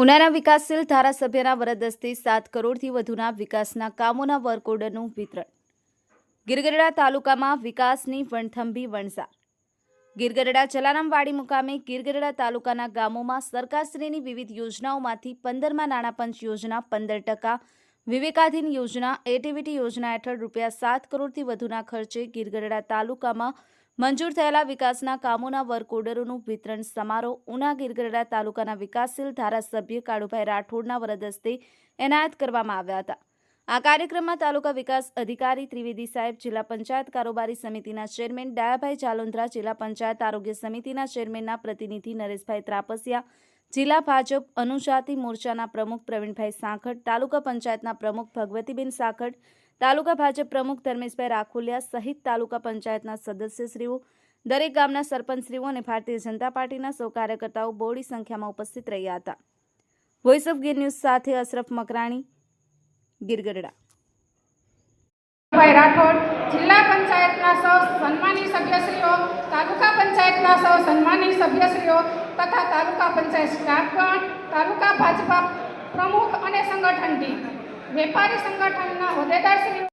ઉનાના વિકાસશીલ ધારાસભ્યના વરદ હસ્તે 7 કરોડથી વધુના વિકાસના કામોના વર્ક ઓર્ડરનું વિતરણ। ગીરગઢડા તાલુકામાં વિકાસની વણથંભી વણઝાર। ગીરગઢડા જલારામવાડી મુકામે ગીરગઢડા તાલુકાના ગામોમાં સરકારશ્રીની વિવિધ યોજનાઓમાંથી 15માં નાણાં પંચ યોજના 15%, વિવેકાધીન યોજના, એટીવીટી યોજના હેઠળ ₹7 કરોડથી વધુના ખર્ચે ગીરગઢડા તાલુકામાં મંજૂર થયેલા વિકાસના કામોના વર્ક ઓર્ડરોનું વિતરણ સમારોહ ઉના ગીરગઢડા તાલુકાના વિકાસશીલ ધારાસભ્ય કાળુભાઈ રાઠોડના વરદ હસ્તે એનાયત કરવામાં આવ્યા હતા। આ કાર્યક્રમમાં તાલુકા વિકાસ અધિકારી ત્રિવેદી સાહેબ, જિલ્લા પંચાયત કારોબારી સમિતિના ચેરમેન ડાયાભાઈ ચાલોન્દ્રા, જિલ્લા પંચાયત આરોગ્ય સમિતિના ચેરમેનના પ્રતિનિધિ નરેશભાઈ ત્રાપસિયા, જિલ્લા ભાજપ અનુજાતિ મોરચાના પ્રમુખ પ્રવીણભાઈ સાંખટ, તાલુકા પંચાયતના પ્રમુખ ભગવતીબેન સાંખટ, તાલુકા ભાજપ પ્રમુખ ધર્મેશભાઈ રાખોલિયા સહિત તાલુકા પંચાયતના સદસ્યશ્રીઓ, દરેક ગામના સરપંચશ્રીઓ અને ભારતીય જનતા પાર્ટીના સૌ કાર્યકર્તાઓ બહોળી સંખ્યામાં ઉપસ્થિત રહ્યા હતા। વોઇસ ઓફ ગીર ન્યૂઝ સાથે અશરફ મકરાણી, ગીરગઢડા। રાઠોડ, જિલ્લા પંચાયતના સૌ સન્માની સભ્યશ્રીઓ, તાલુકા પંચાયતના સૌ સન્માની સભ્યશ્રીઓ તથા તાલુકા પંચાયત સ્ટાફગણ, તાલુકા ભાજપા પ્રમુખ અને સંગઠન ટીમ, વેપારી સંગઠનના હોદ્દેદારશ્રીઓ।